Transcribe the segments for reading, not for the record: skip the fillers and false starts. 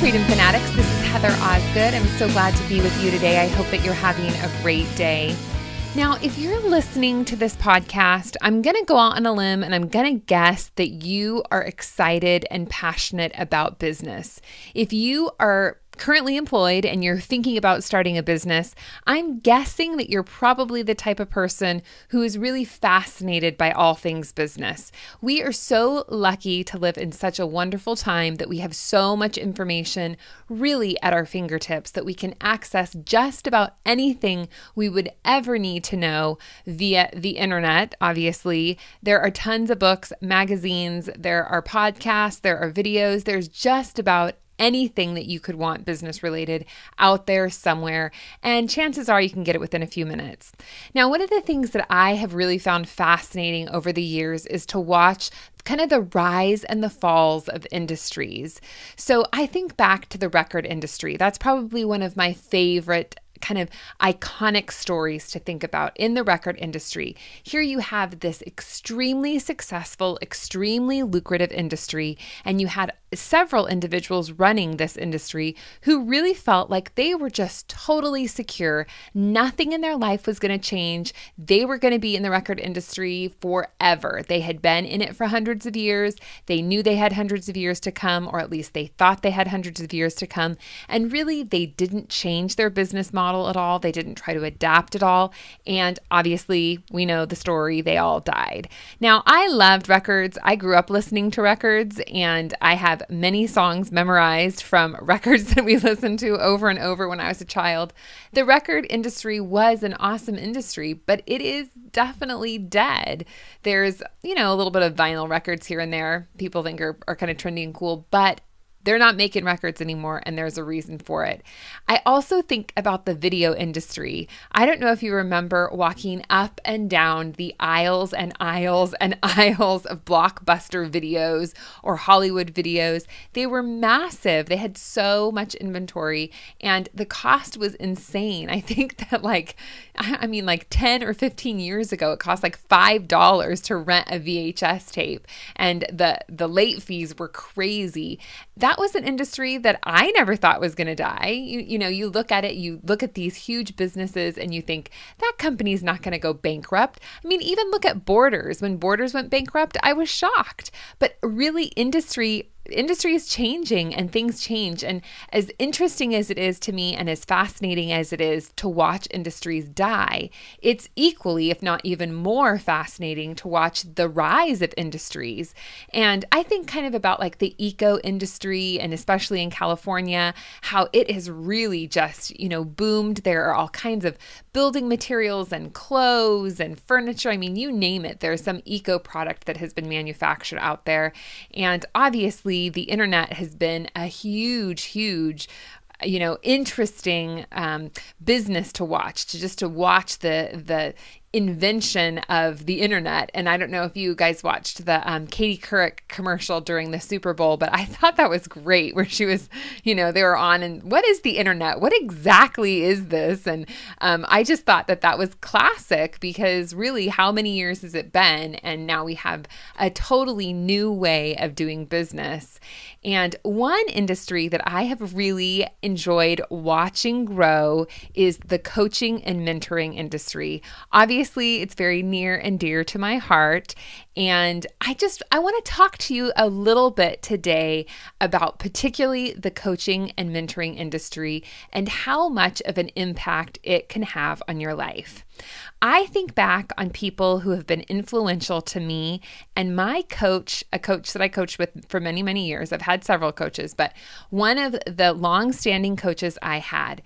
Freedom Fanatics. This is Heather Osgood. I'm so glad to be with you today. I hope that you're having a great day. Now, if you're listening to this podcast, I'm going to go out on a limb and I'm going to guess that you are excited and passionate about business. If you are currently employed and you're thinking about starting a business, I'm guessing that you're probably the type of person who is really fascinated by all things business. We are so lucky to live in such a wonderful time that we have so much information really at our fingertips that we can access just about anything we would ever need to know via the internet. Obviously, there are tons of books, magazines, there are podcasts, there are videos, there's just about anything that you could want business related out there somewhere, and chances are you can get it within a few minutes. Now, one of the things that I have really found fascinating over the years is to watch kind of the rise and the falls of industries. So I think back to the record industry. That's probably one of my favorite kind of iconic stories to think about in the record industry. Here you have this extremely successful, extremely lucrative industry, and you had several individuals running this industry who really felt like they were just totally secure. Nothing in their life was going to change. They were going to be in the record industry forever. They had been in it for hundreds of years. They knew they had hundreds of years to come, or at least they thought they had hundreds of years to come. And really, they didn't change their business model at all. They didn't try to adapt at all. And obviously, we know the story. They all died. Now, I loved records. I grew up listening to records, and I have many songs memorized from records that we listened to over and over when I was a child. The record industry was an awesome industry, but it is definitely dead. There's, a little bit of vinyl records here and there people think are kind of trendy and cool, but they're not making records anymore, and there's a reason for it. I also think about the video industry. I don't know if you remember walking up and down the aisles and aisles and aisles of Blockbuster videos or Hollywood videos. They were massive. They had so much inventory, and the cost was insane. I think that like 10 or 15 years ago, it cost like $5 to rent a VHS tape, and the late fees were crazy. That was an industry that I never thought was going to die. You look at it, you look at these huge businesses and you think that company's not going to go bankrupt. I mean, even look at Borders. When Borders went bankrupt, I was shocked. But really, industry is changing and things change. And as interesting as it is to me and as fascinating as it is to watch industries die, it's equally, if not even more fascinating to watch the rise of industries. And I think kind of about like the eco industry, and especially in California, how it has really just, boomed. There are all kinds of building materials and clothes and furniture. I mean, you name it. There's some eco product that has been manufactured out there. And obviously, the internet has been a huge, interesting business to watch, to watch the invention of the internet. And I don't know if you guys watched the Katie Couric commercial during the Super Bowl, but I thought that was great, where she was, they were on, and what is the internet? What exactly is this? And I just thought that was classic, because really, how many years has it been? And now we have a totally new way of doing business. And one industry that I have really enjoyed watching grow is the coaching and mentoring industry. Obviously, it's very near and dear to my heart. And I want to talk to you a little bit today about particularly the coaching and mentoring industry and how much of an impact it can have on your life. I think back on people who have been influential to me, and my coach, a coach that I coached with for many, many years. I've had several coaches, but one of the long-standing coaches I had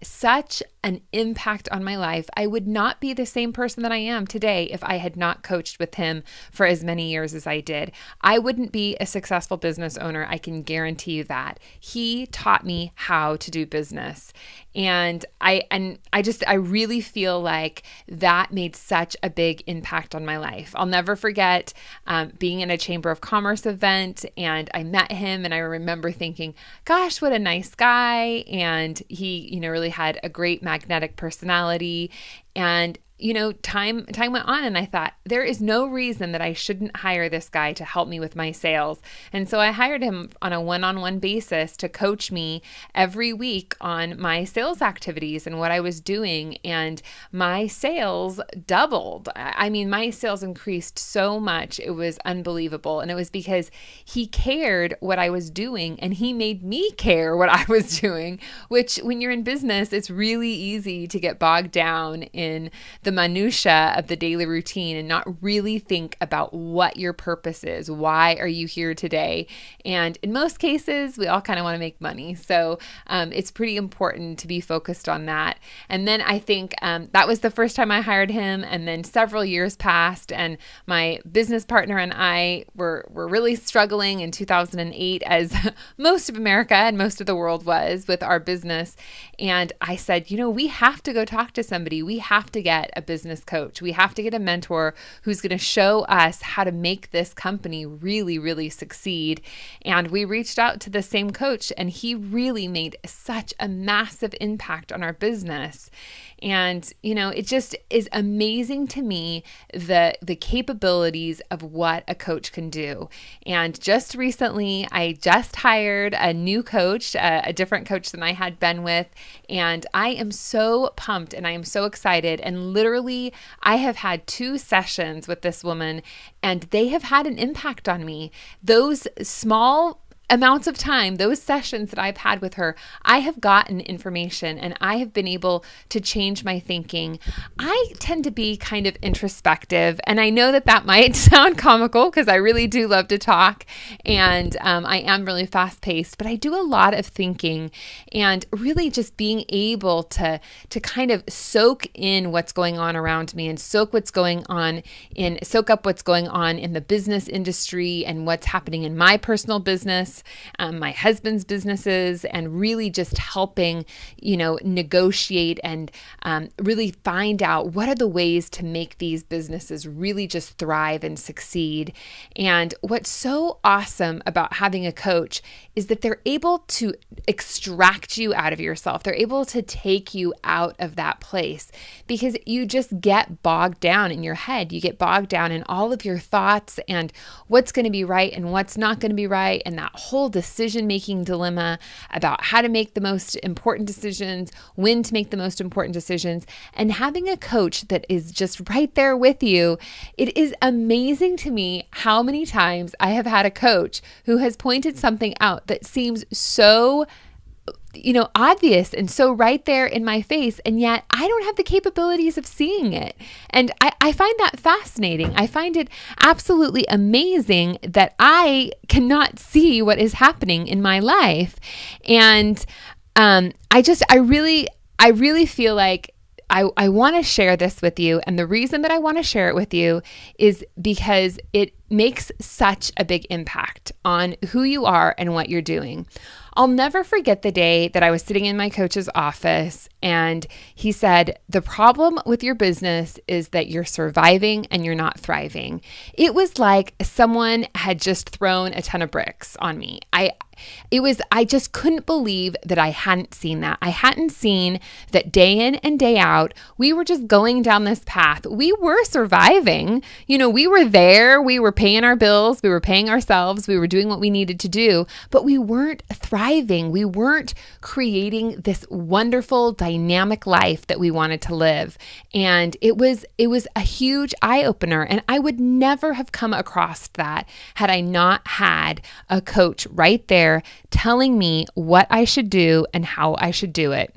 such an impact on my life. I would not be the same person that I am today if I had not coached with him for as many years as I did. I wouldn't be a successful business owner. I can guarantee you that. He taught me how to do business. And I really feel like that made such a big impact on my life. I'll never forget being in a Chamber of Commerce event, and I met him, and I remember thinking, gosh, what a nice guy. And he, really had a great magnetic personality. And time went on, and I thought, there is no reason that I shouldn't hire this guy to help me with my sales. And so I hired him on a one-on-one basis to coach me every week on my sales activities and what I was doing. And my sales doubled. I mean, my sales increased so much. It was unbelievable. And it was because he cared what I was doing, and he made me care what I was doing, which when you're in business, it's really easy to get bogged down in the minutia of the daily routine and not really think about what your purpose is. Why are you here today? And in most cases, we all kind of want to make money. So it's pretty important to be focused on that. And then I think that was the first time I hired him. And then several years passed, and my business partner and I were really struggling in 2008, as most of America and most of the world was, with our business. And I said, we have to go talk to somebody. We have to get a business coach. We have to get a mentor who's going to show us how to make this company really, really succeed. And we reached out to the same coach, and he really made such a massive impact on our business. And, it just is amazing to me, the capabilities of what a coach can do. And just recently, I just hired a new coach, a different coach than I had been with. And I am so pumped, and I am so excited. And literally, I have had 2 sessions with this woman, and they have had an impact on me. Those small amounts of time, those sessions that I've had with her, I have gotten information, and I have been able to change my thinking. I tend to be kind of introspective, and I know that might sound comical because I really do love to talk, and I am really fast paced, but I do a lot of thinking, and really just being able to kind of soak in what's going on around me, and soak up what's going on in the business industry and what's happening in my personal business, my husband's businesses, and really just helping, negotiate and really find out what are the ways to make these businesses really just thrive and succeed. And what's so awesome about having a coach is that they're able to extract you out of yourself. They're able to take you out of that place, because you just get bogged down in your head. You get bogged down in all of your thoughts and what's going to be right and what's not going to be right, and that whole decision-making dilemma about how to make the most important decisions, when to make the most important decisions. And having a coach that is just right there with you, it is amazing to me how many times I have had a coach who has pointed something out that seems so obvious and so right there in my face, and yet I don't have the capabilities of seeing it. And I find that fascinating. I find it absolutely amazing that I cannot see what is happening in my life. And I really feel like I want to share this with you. And the reason that I want to share it with you is because it makes such a big impact on who you are and what you're doing. I'll never forget the day that I was sitting in my coach's office, and he said, "The problem with your business is that you're surviving and you're not thriving." It was like someone had just thrown a ton of bricks on me. I just couldn't believe that I hadn't seen that. I hadn't seen that day in and day out, we were just going down this path. We were surviving. We were there. We were paying our bills. We were paying ourselves. We were doing what we needed to do, but we weren't thriving. We weren't creating this wonderful, dynamic life that we wanted to live. And it was a huge eye-opener. And I would never have come across that had I not had a coach right there telling me what I should do and how I should do it.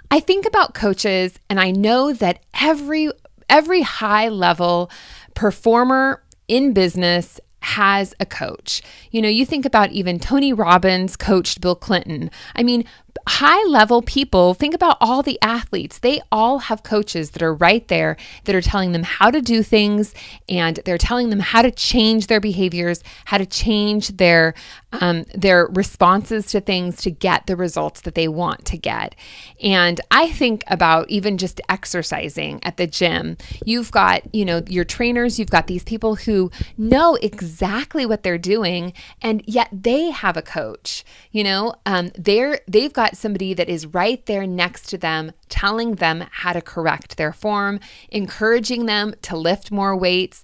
I think about coaches, and I know that every high-level performer in business has a coach. You think about even Tony Robbins coached Bill Clinton. I mean, high-level people, think about all the athletes. They all have coaches that are right there that are telling them how to do things, and they're telling them how to change their behaviors, how to change their responses to things to get the results that they want to get. And I think about even just exercising at the gym. You've got, your trainers, you've got these people who know exactly what they're doing, and yet they have a coach. They've got got somebody that is right there next to them, telling them how to correct their form, encouraging them to lift more weights.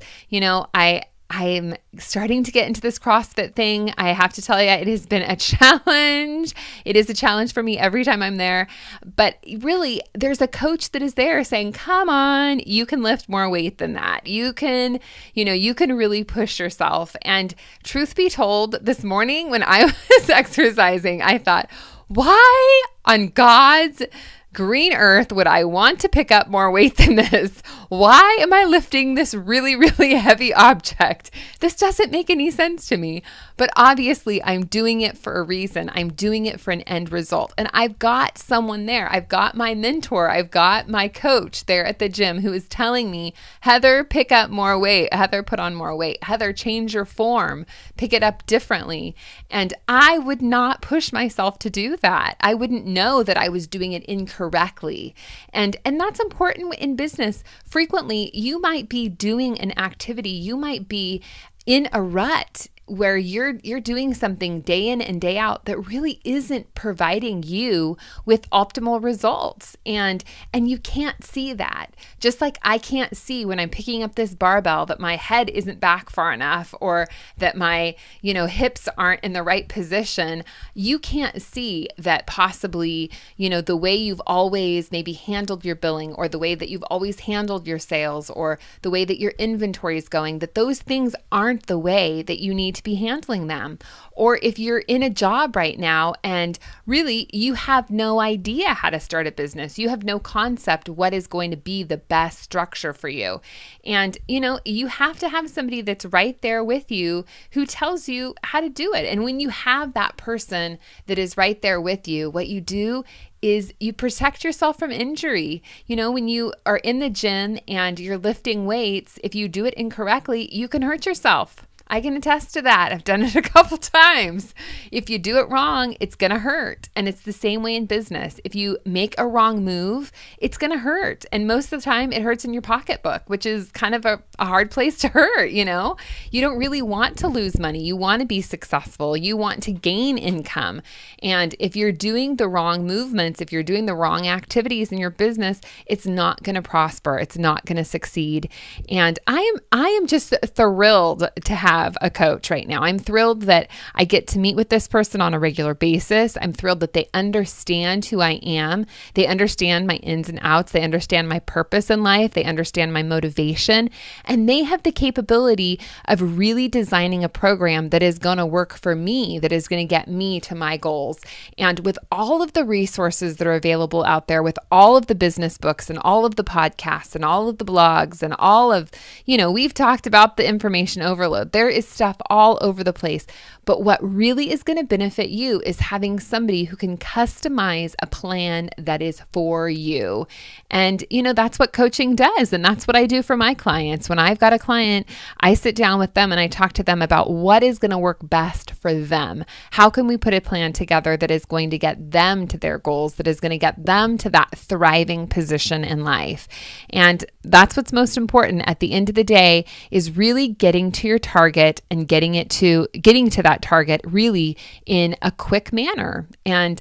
I'm starting to get into this CrossFit thing. I have to tell you, it has been a challenge. It is a challenge for me every time I'm there. But really, there's a coach that is there saying, come on, you can lift more weight than that. You can really push yourself. And truth be told, this morning when I was exercising, I thought, why on God's green earth would I want to pick up more weight than this? Why am I lifting this really, really heavy object? This doesn't make any sense to me. But obviously, I'm doing it for a reason. I'm doing it for an end result. And I've got someone there. I've got my mentor. I've got my coach there at the gym who is telling me, Heather, pick up more weight. Heather, put on more weight. Heather, change your form. Pick it up differently. And I would not push myself to do that. I wouldn't know that I was doing it incorrectly. And that's important in business. Frequently, you might be doing an activity. You might be in a rut where you're doing something day in and day out that really isn't providing you with optimal results. And you can't see that. Just like I can't see when I'm picking up this barbell that my head isn't back far enough, or that my, hips aren't in the right position. You can't see that possibly, the way you've always maybe handled your billing, or the way that you've always handled your sales, or the way that your inventory is going, that those things aren't the way that you need to be handling them. Or if you're in a job right now and really you have no idea how to start a business, you have no concept what is going to be the best structure for you. And, you have to have somebody that's right there with you who tells you how to do it. And when you have that person that is right there with you, what you do is you protect yourself from injury. When you are in the gym and you're lifting weights, if you do it incorrectly, you can hurt yourself. I can attest to that. I've done it a couple times. If you do it wrong, it's going to hurt. And it's the same way in business. If you make a wrong move, it's going to hurt. And most of the time it hurts in your pocketbook, which is kind of a hard place to hurt, You don't really want to lose money. You want to be successful. You want to gain income. And if you're doing the wrong movements, if you're doing the wrong activities in your business, it's not going to prosper. It's not going to succeed. And I am just thrilled to have a coach right now. I'm thrilled that I get to meet with this person on a regular basis. I'm thrilled that they understand who I am. They understand my ins and outs. They understand my purpose in life. They understand my motivation. And they have the capability of really designing a program that is going to work for me, that is going to get me to my goals. And with all of the resources that are available out there, with all of the business books and all of the podcasts and all of the blogs and all of, we've talked about the information overload. There is stuff all over the place. But what really is going to benefit you is having somebody who can customize a plan that is for you. And, that's what coaching does. And that's what I do for my clients. When I've got a client, I sit down with them and I talk to them about what is going to work best for them. How can we put a plan together that is going to get them to their goals, that is going to get them to that thriving position in life? And that's what's most important at the end of the day, is really getting to your target and getting to that target really in a quick manner. And,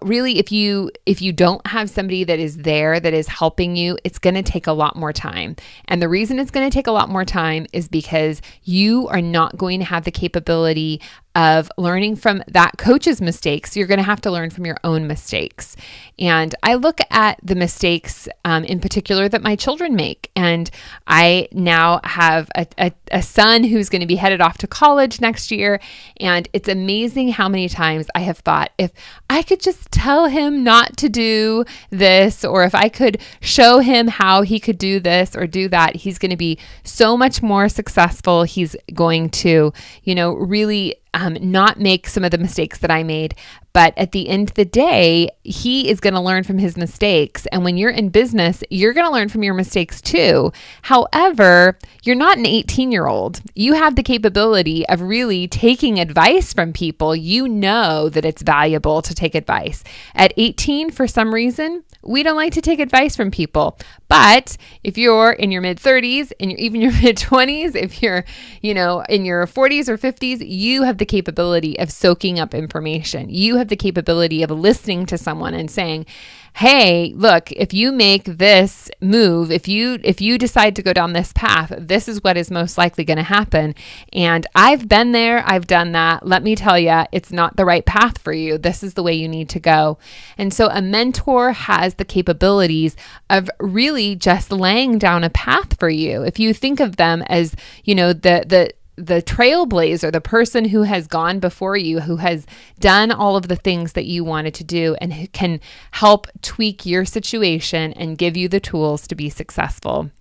really if you don't have somebody that is there, that is helping you, it's going to take a lot more time. And the reason it's going to take a lot more time is because you are not going to have the capability of learning from that coach's mistakes. You're going to have to learn from your own mistakes. And I look at the mistakes in particular that my children make. And I now have a son who's going to be headed off to college next year. And it's amazing how many times I have thought, if I could just tell him not to do this, or if I could show him how he could do this or do that, he's going to be so much more successful. He's going to, really not make some of the mistakes that I made. But at the end of the day, he is going to learn from his mistakes. And when you're in business, you're going to learn from your mistakes too. However, you're not an 18-year-old. You have the capability of really taking advice from people. You know that it's valuable to take advice. At 18, for some reason, we don't like to take advice from people. But if you're in your mid-30s and you're even your mid-20s, if you're, in your 40s or 50s, you have the capability of soaking up information. You have have the capability of listening to someone and saying, hey, look, if you make this move, if you decide to go down this path, this is what is most likely going to happen. And I've been there, I've done that. Let me tell you, it's not the right path for you. This is the way you need to go. And so a mentor has the capabilities of really just laying down a path for you. If you think of them as, the trailblazer, the person who has gone before you, who has done all of the things that you wanted to do and who can help tweak your situation and give you the tools to be successful.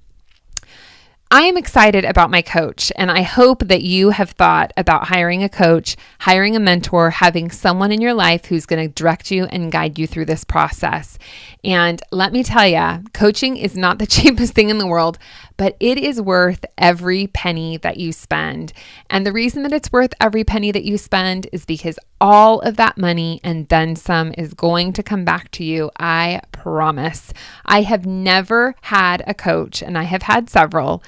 I am excited about my coach, and I hope that you have thought about hiring a coach, hiring a mentor, having someone in your life who's going to direct you and guide you through this process. And let me tell you, coaching is not the cheapest thing in the world, but it is worth every penny that you spend. And the reason that it's worth every penny that you spend is because all of that money and then some is going to come back to you. I promise. I have never had a coach, and I have had several,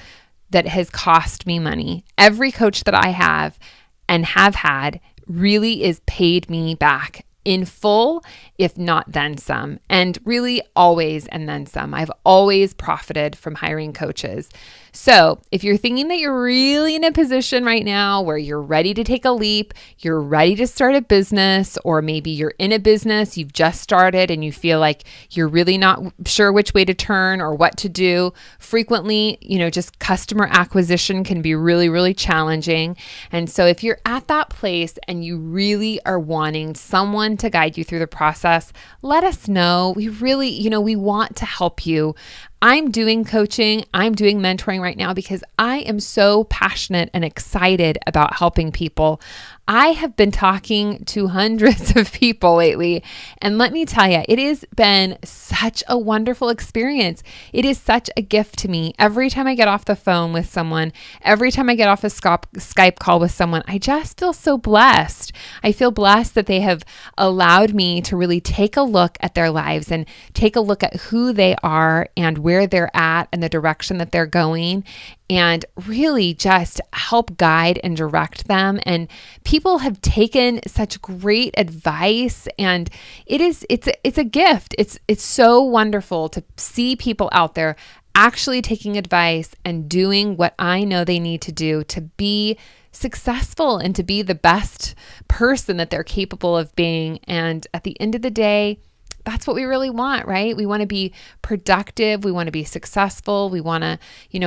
that has cost me money. Every coach that I have and have had really is paid me back in full, if not then some, and really always and then some. I've always profited from hiring coaches. So if you're thinking that you're really in a position right now where you're ready to take a leap, you're ready to start a business, or maybe you're in a business, you've just started and you feel like you're really not sure which way to turn or what to do. Frequently, just customer acquisition can be really, really challenging. And so if you're at that place and you really are wanting someone to guide you through the process, let us know. We really, we want to help you. I'm doing coaching, I'm doing mentoring right now because I am so passionate and excited about helping people. I have been talking to hundreds of people lately, and let me tell you, it has been such a wonderful experience. It is such a gift to me. Every time I get off the phone with someone, every time I get off a Skype call with someone, I just feel so blessed. I feel blessed that they have allowed me to really take a look at their lives and take a look at who they are and where they're at and the direction that they're going, and really just help guide and direct them. And people have taken such great advice, and it's a gift. It's so wonderful to see people out there actually taking advice and doing what I know they need to do to be successful and to be the best person that they're capable of being. And at the end of the day, that's what we really want, right? We want to be productive. We want to be successful. We want to,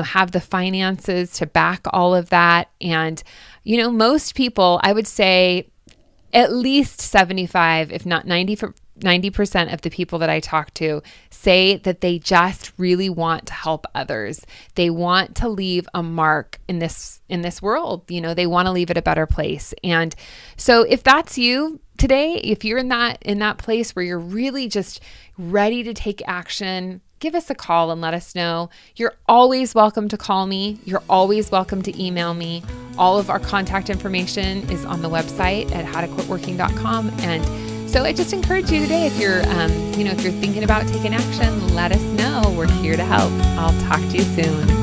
have the finances to back all of that. And, most people, I would say at least 75, if not 90% of the people that I talk to say that they just really want to help others. They want to leave a mark in this world. They want to leave it a better place. And so if that's you today, if you're in that place where you're really just ready to take action, give us a call and let us know. You're always welcome to call me. You're always welcome to email me. All of our contact information is on the website at howtoquitworking.com. And so I just encourage you today, if you're thinking about taking action, let us know. We're here to help. I'll talk to you soon.